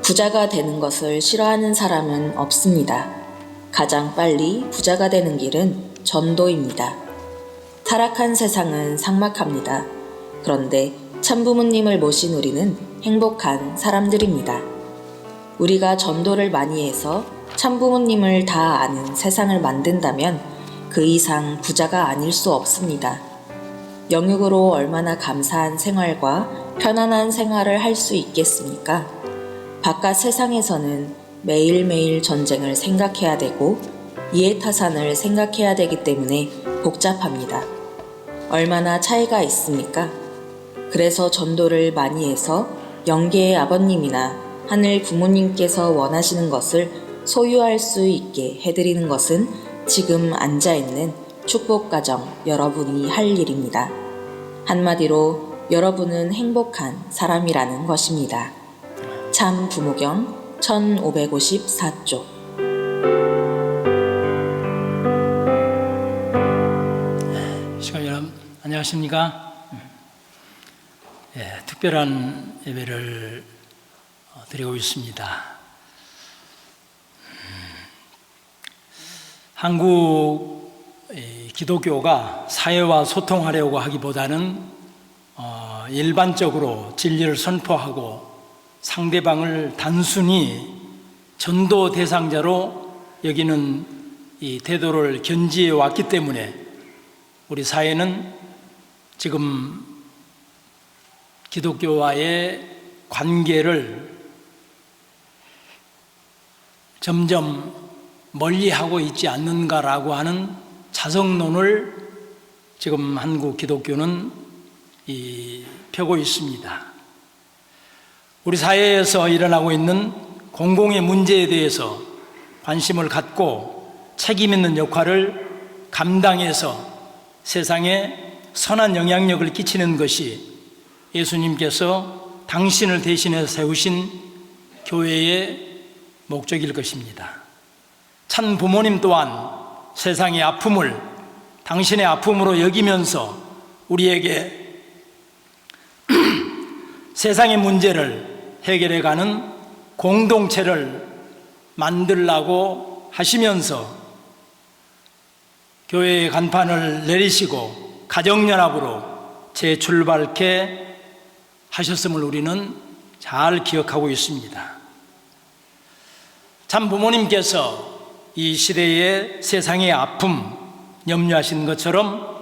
부자가 되는 것을 싫어하는 사람은 없습니다. 가장 빨리 부자가 되는 길은 전도입니다. 타락한 세상은 삭막합니다. 그런데 참부모님을 모신 우리는 행복한 사람들입니다. 우리가 전도를 많이 해서 참부모님을 다 아는 세상을 만든다면 그 이상 부자가 아닐 수 없습니다. 영육으로 얼마나 감사한 생활과 편안한 생활을 할 수 있겠습니까? 바깥 세상에서는 매일매일 전쟁을 생각해야 되고 이해타산을 생각해야 되기 때문에 복잡합니다. 얼마나 차이가 있습니까? 그래서 전도를 많이 해서 영계의 아버님이나 하늘 부모님께서 원하시는 것을 소유할 수 있게 해드리는 것은 지금 앉아있는 축복가정 여러분이 할 일입니다. 한마디로 여러분은 행복한 사람이라는 것입니다. 참부모경 1554쪽. 시간 여러분 안녕하십니까? 특별한 예배를 드리고 있습니다. 한국 기독교가 사회와 소통하려고 하기보다는 일반적으로 진리를 선포하고 상대방을 단순히 전도 대상자로 여기는 이 태도를 견지해 왔기 때문에 우리 사회는 지금 기독교와의 관계를 점점 멀리하고 있지 않는가라고 하는 자성론을 지금 한국 기독교는 펴고 있습니다. 우리 사회에서 일어나고 있는 공공의 문제에 대해서 관심을 갖고 책임 있는 역할을 감당해서 세상에 선한 영향력을 끼치는 것이 예수님께서 당신을 대신해 세우신 교회의 목적일 것입니다. 참 부모님 또한 세상의 아픔을 당신의 아픔으로 여기면서 우리에게 세상의 문제를 해결해가는 공동체를 만들라고 하시면서 교회의 간판을 내리시고 가정연합으로 재출발케 하셨음을 우리는 잘 기억하고 있습니다. 참 부모님께서 이 시대의 세상의 아픔 염려하신 것처럼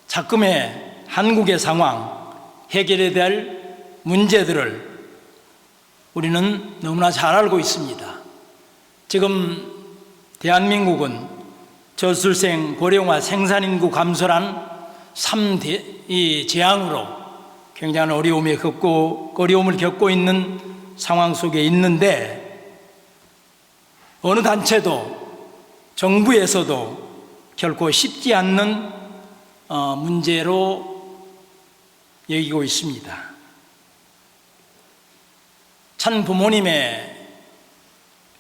작금의 한국의 상황, 해결해야 될 문제들을 우리는 너무나 잘 알고 있습니다. 지금 대한민국은 저출생, 고령화, 생산인구 감소란 3대 재앙으로 굉장한 어려움을 겪고 있는 상황 속에 있는데 어느 단체도 정부에서도 결코 쉽지 않는 문제로 여기고 있습니다. 참 부모님의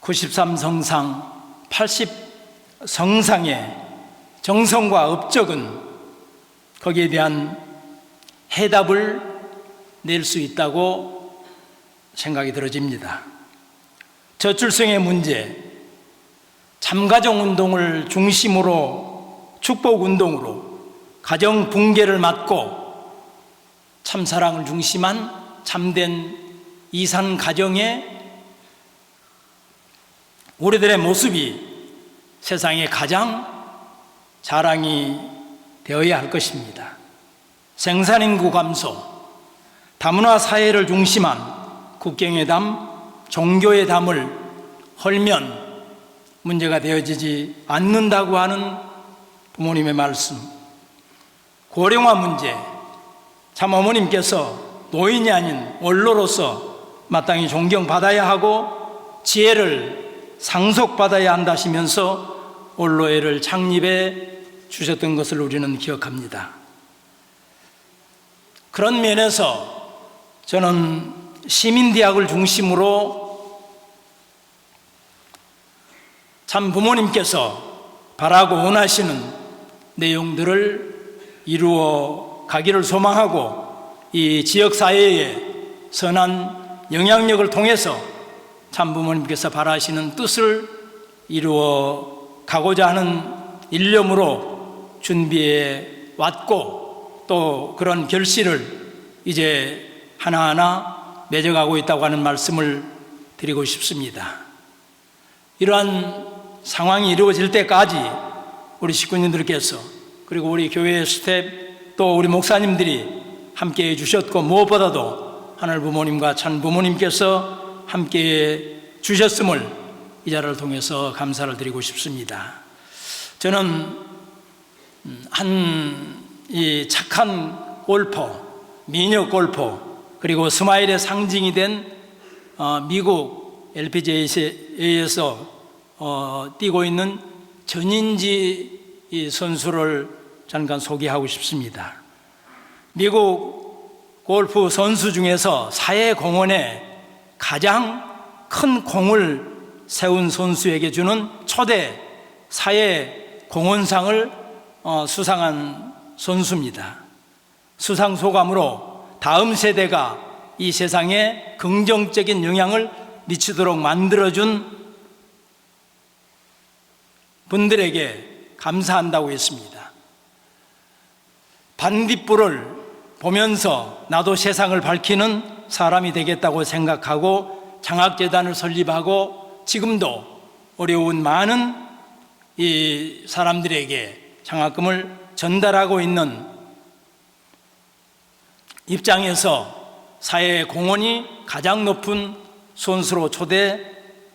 93성상, 80성상의 정성과 업적은 거기에 대한 해답을 낼 수 있다고 생각이 들어집니다. 저출생의 문제, 참가정운동을 중심으로 축복운동으로 가정 붕괴를 막고 참사랑을 중심한 참된 이산 가정의 우리들의 모습이 세상에 가장 자랑이 되어야 할 것입니다. 생산인구 감소, 다문화 사회를 중심한 국경의 담, 종교의 담을 헐면 문제가 되어지지 않는다고 하는 부모님의 말씀, 고령화 문제, 참 어머님께서 노인이 아닌 원로로서 마땅히 존경받아야 하고 지혜를 상속받아야 한다시면서 원로회를 창립해 주셨던 것을 우리는 기억합니다. 그런 면에서 저는 시민대학을 중심으로 참 부모님께서 바라고 원하시는 내용들을 이루어 가기를 소망하고 이 지역사회에 선한 영향력을 통해서 참부모님께서 바라시는 뜻을 이루어 가고자 하는 일념으로 준비해 왔고, 또 그런 결실을 이제 하나하나 맺어가고 있다고 하는 말씀을 드리고 싶습니다. 이러한 상황이 이루어질 때까지 우리 식구님들께서, 그리고 우리 교회의 스텝, 또 우리 목사님들이 함께해 주셨고, 무엇보다도 하늘 부모님과 참 부모님께서 함께해 주셨음을 이 자리를 통해서 감사를 드리고 싶습니다. 저는 이 착한 골퍼, 미녀 골퍼, 그리고 스마일의 상징이 된 미국 LPGA에서 뛰고 있는 전인지 이 선수를 잠깐 소개하고 싶습니다. 미국 골프 선수 중에서 사회공헌에 가장 큰 공을 세운 선수에게 주는 초대 사회공헌상을 수상한 선수입니다. 수상 소감으로 다음 세대가 이 세상에 긍정적인 영향을 미치도록 만들어준 분들에게 감사한다고 했습니다. 반딧불을 보면서 나도 세상을 밝히는 사람이 되겠다고 생각하고 장학재단을 설립하고 지금도 어려운 많은 이 사람들에게 장학금을 전달하고 있는 입장에서 사회공헌이 가장 높은 선수로 초대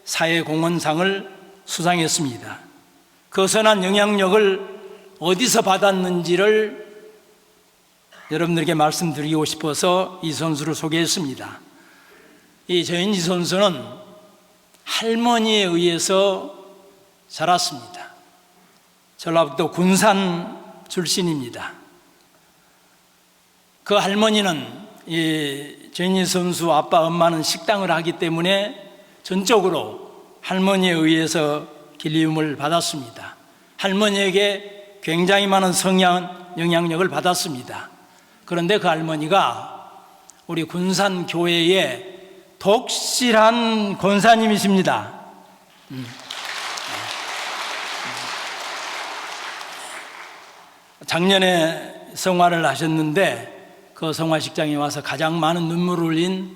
사회공헌상을 수상했습니다. 그 선한 영향력을 어디서 받았는지를 여러분들에게 말씀드리고 싶어서 이 선수를 소개했습니다. 이 전인지 선수는 할머니에 의해서 자랐습니다. 전라북도 군산 출신입니다. 그 할머니는 이 전인지 선수 아빠 엄마는 식당을 하기 때문에 전적으로 할머니에 의해서 길리움을 받았습니다. 할머니에게 굉장히 많은 영향력을 받았습니다. 그런데 그 할머니가 우리 군산 교회의 독실한 권사님이십니다. 작년에 성화를 하셨는데 그 성화식장에 와서 가장 많은 눈물을 흘린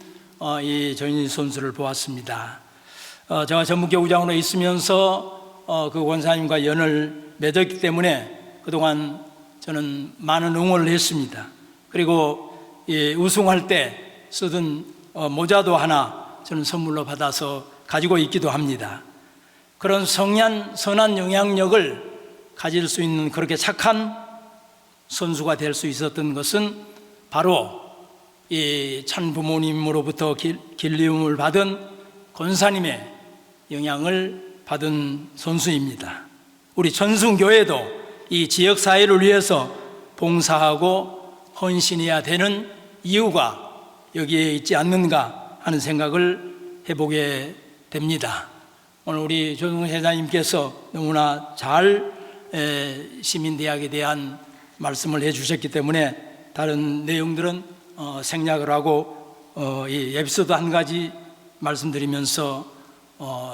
이 전인지 선수를 보았습니다. 제가 전북교구장으로 있으면서 그 권사님과 연을 맺었기 때문에 그동안 저는 많은 응원을 했습니다. 그리고 우승할 때 쓰던 모자도 하나 저는 선물로 받아서 가지고 있기도 합니다. 그런 선한 영향력을 가질 수 있는 그렇게 착한 선수가 될 수 있었던 것은 바로 이 참 부모님으로부터 길리움을 받은 권사님의 영향을 받은 선수입니다. 우리 전순교회도 이 지역사회를 위해서 봉사하고 헌신해야 되는 이유가 여기에 있지 않는가 하는 생각을 해보게 됩니다. 오늘 우리 조승 회장님께서 너무나 잘 시민대학에 대한 말씀을 해주셨기 때문에 다른 내용들은 생략을 하고 이 에피소드 한 가지 말씀드리면서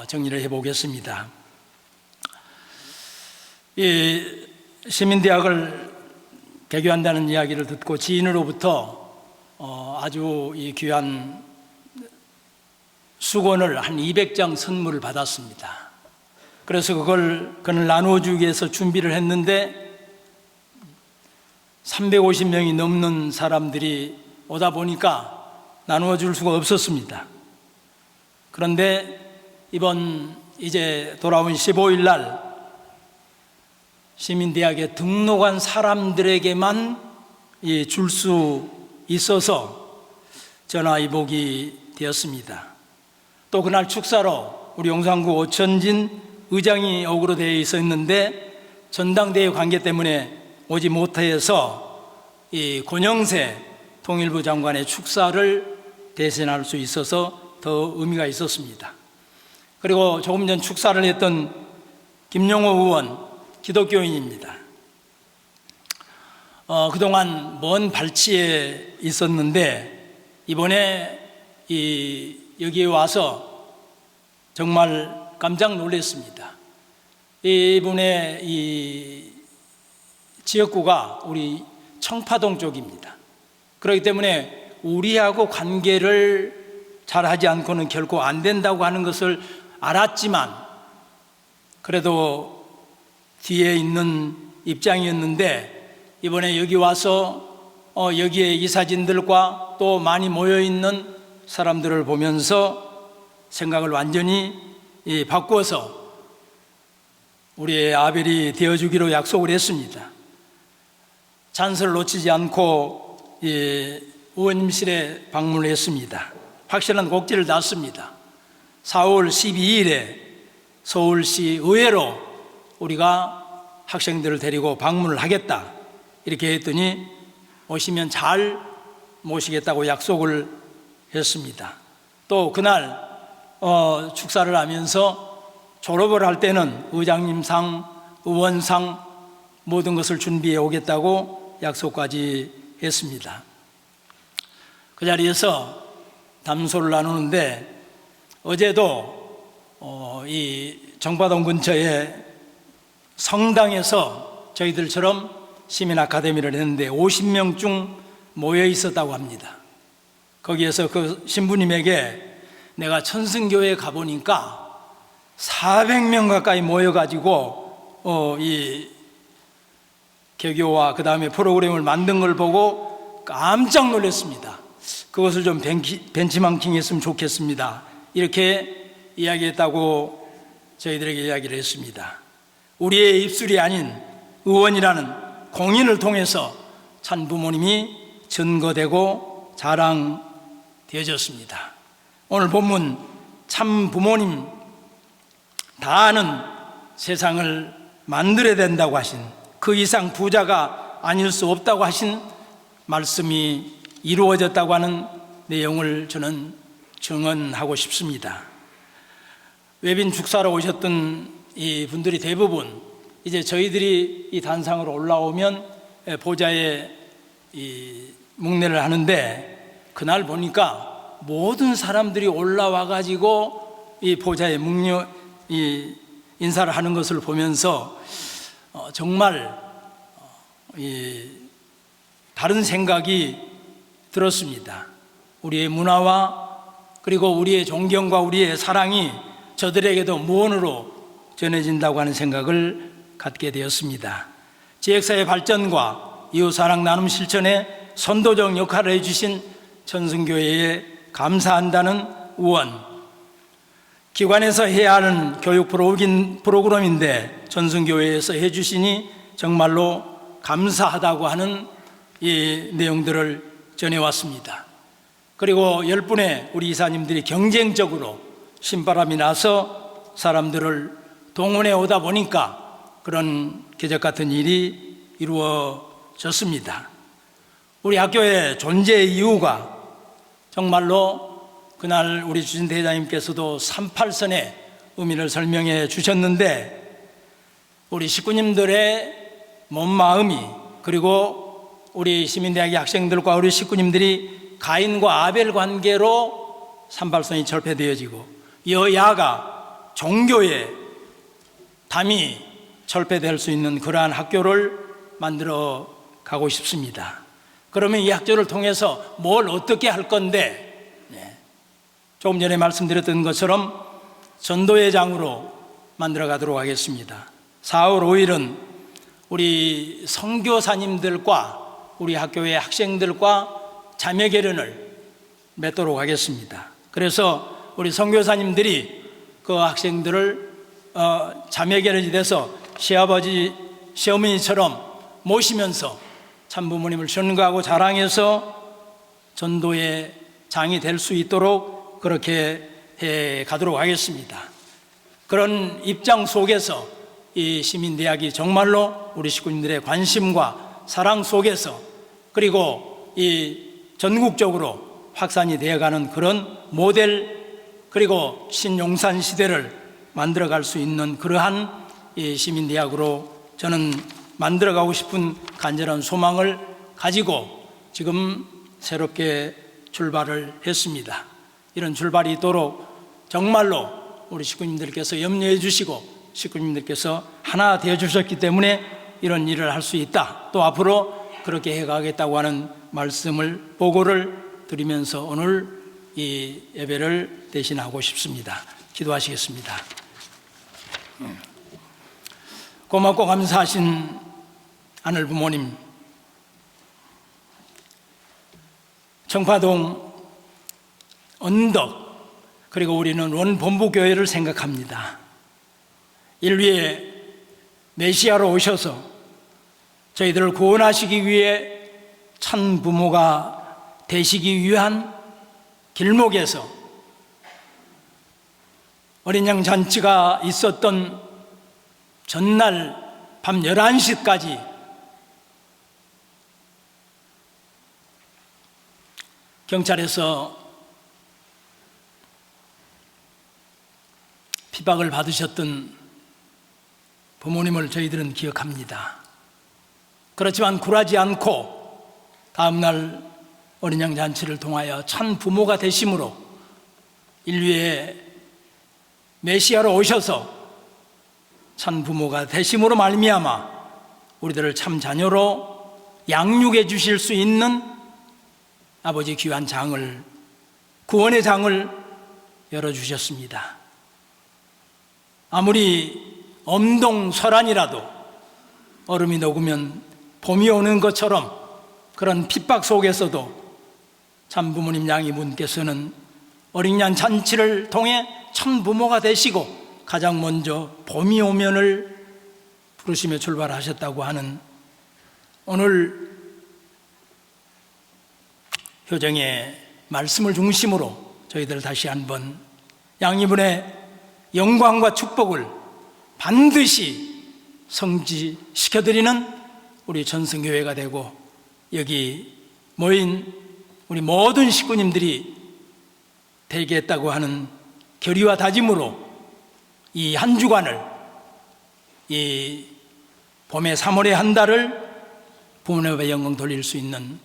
정리를 해보겠습니다. 이 시민대학을 개교한다는 이야기를 듣고 지인으로부터 아주 이 귀한 수건을 한 200장 선물을 받았습니다. 그래서 그걸 나누어주기 위해서 준비를 했는데 350명이 넘는 사람들이 오다 보니까 나누어 줄 수가 없었습니다. 그런데 이번 이제 돌아온 15일 날 시민대학에 등록한 사람들에게만 줄 수 있어서 전화위복이 되었습니다. 또 그날 축사로 우리 용산구 오천진 의장이 오기로 되어 있었는데 전당대회 관계 때문에 오지 못해서 이 권영세 통일부 장관의 축사를 대신할 수 있어서 더 의미가 있었습니다. 그리고 조금 전 축사를 했던 김용호 의원 기독교인입니다. 그동안 먼 발치에 있었는데 이번에 여기에 와서 정말 깜짝 놀랐습니다. 이분의 이 지역구가 우리 청파동 쪽입니다. 그렇기 때문에 우리하고 관계를 잘하지 않고는 결코 안 된다고 하는 것을 알았지만 그래도 뒤에 있는 입장이었는데 이번에 여기 와서 여기에 이 사진들과 또 많이 모여있는 사람들을 보면서 생각을 완전히 바꾸어서 우리의 아벨이 되어주기로 약속을 했습니다. 찬스를 놓치지 않고 의원님실에 방문을 했습니다. 확실한 곡지를 놨습니다. 4월 12일에 서울시 의회로 우리가 학생들을 데리고 방문을 하겠다 이렇게 했더니 오시면 잘 모시겠다고 약속을 했습니다. 또 그날 축사를 하면서 졸업을 할 때는 의장님상, 의원상 모든 것을 준비해 오겠다고 약속까지 했습니다. 그 자리에서 담소를 나누는데 어제도 이 정파동 근처에 성당에서 저희들처럼 시민 아카데미를 했는데 50명 중 모여 있었다고 합니다. 거기에서 그 신부님에게 내가 천승교회에 가보니까 400명 가까이 모여가지고 이 개교와 그 다음에 프로그램을 만든 걸 보고 깜짝 놀랐습니다. 그것을 좀 벤치마킹 했으면 좋겠습니다. 이렇게 이야기했다고 저희들에게 이야기를 했습니다. 우리의 입술이 아닌 의원이라는 공인을 통해서 참 부모님이 증거되고 자랑되어졌습니다. 오늘 본문 참 부모님 다 아는 세상을 만들어야 된다고 하신 그 이상 부자가 아닐 수 없다고 하신 말씀이 이루어졌다고 하는 내용을 저는 증언하고 싶습니다. 외빈 축사로 오셨던 이 분들이 대부분 이제 저희들이 이 단상으로 올라오면 보좌에 이 묵례를 하는데 그날 보니까 모든 사람들이 올라와 가지고 이 보좌에 이 인사를 하는 것을 보면서 정말 다른 생각이 들었습니다. 우리의 문화와 그리고 우리의 존경과 우리의 사랑이 저들에게도 무언으로 전해진다고 하는 생각을 갖게 되었습니다. 지역사회 발전과 이웃사랑 나눔 실천에 선도적 역할을 해주신 천승교회에 감사한다는 의원, 기관에서 해야 하는 교육 프로그램인데 천승교회에서 해주시니 정말로 감사하다고 하는 이 내용들을 전해왔습니다. 그리고 10분의 우리 이사님들이 경쟁적으로 신바람이 나서 사람들을 동원해 오다 보니까 그런 기적 같은 일이 이루어졌습니다. 우리 학교의 존재의 이유가 정말로 그날 우리 주진 대장님께서도 38선의 의미를 설명해 주셨는데 우리 식구님들의 몸 마음이 그리고 우리 시민대학의 학생들과 우리 식구님들이 가인과 아벨 관계로 38선이 철폐되어지고 여야가 종교의 담이 철폐될 수 있는 그러한 학교를 만들어 가고 싶습니다. 그러면 이 학교를 통해서 뭘 어떻게 할 건데 조금 전에 말씀드렸던 것처럼 전도의 장으로 만들어 가도록 하겠습니다. 4월 5일은 우리 선교사님들과 우리 학교의 학생들과 자매결연을 맺도록 하겠습니다. 그래서 우리 선교사님들이 그 학생들을 자매결연이 돼서 시아버지, 시어머니처럼 모시면서 참부모님을 전가하고 자랑해서 전도의 장이 될 수 있도록 그렇게 해 가도록 하겠습니다. 그런 입장 속에서 이 시민대학이 정말로 우리 식구님들의 관심과 사랑 속에서 그리고 이 전국적으로 확산이 되어가는 그런 모델 그리고 신용산 시대를 만들어갈 수 있는 그러한 이 시민대학으로 저는 만들어가고 싶은 간절한 소망을 가지고 지금 새롭게 출발을 했습니다. 이런 출발이 있도록 정말로 우리 식구님들께서 염려해 주시고 식구님들께서 하나 되어 주셨기 때문에 이런 일을 할 수 있다. 또 앞으로 그렇게 해가겠다고 하는 말씀을 보고를 드리면서 오늘 이 예배를 대신하고 싶습니다. 기도하시겠습니다. 고맙고 감사하신 하늘 부모님, 청파동 언덕, 그리고 우리는 원본부교회를 생각합니다. 인류의 메시아로 오셔서 저희들을 구원하시기 위해 참 부모가 되시기 위한 길목에서 어린 양 잔치가 있었던 전날 밤 11시까지 경찰에서 핍박을 받으셨던 부모님을 저희들은 기억합니다. 그렇지만 굴하지 않고 다음날 어린 양 잔치를 통하여 참 부모가 되심으로 인류의 메시아로 오셔서 참 부모가 되심으로 말미암아 우리들을 참 자녀로 양육해 주실 수 있는 아버지 귀한 장을, 구원의 장을 열어주셨습니다. 아무리 엄동설한이라도 얼음이 녹으면 봄이 오는 것처럼 그런 핍박 속에서도 참 부모님 양이분께서는 어린 양 잔치를 통해 참 부모가 되시고 가장 먼저 봄이 오면을 부르시며 출발하셨다고 하는 오늘 효정의 말씀을 중심으로 저희들 다시 한번 양이분의 영광과 축복을 반드시 성취시켜드리는 우리 전승교회가 되고 여기 모인 우리 모든 식구님들이 되겠다고 하는 결의와 다짐으로 이 한 주간을, 이 봄의 3월의 한 달을 부모님의 영광 돌릴 수 있는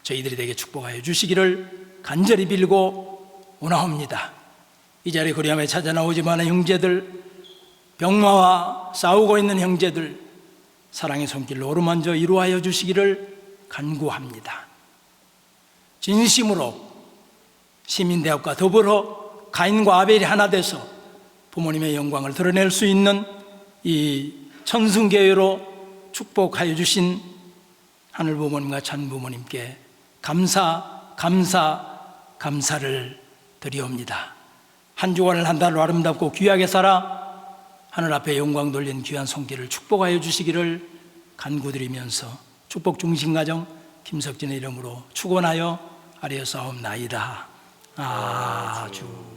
저희들이 되게 축복하여 주시기를 간절히 빌고 원하옵니다. 이 자리에 그리함에 찾아 나오지 않은 형제들, 병마와 싸우고 있는 형제들 사랑의 손길로 어루만져 이루하여 주시기를 간구합니다. 진심으로 시민대학과 더불어 가인과 아벨이 하나 돼서 부모님의 영광을 드러낼 수 있는 이 천승교회로 축복하여 주신 하늘 부모님과 참 부모님께 감사를 드리옵니다. 한 주간을 한 달로 아름답고 귀하게 살아 하늘 앞에 영광 돌린 귀한 손길을 축복하여 주시기를 간구드리면서 축복 중심가정 김석진의 이름으로 축원하여 아뢰었사옵나이다. 아주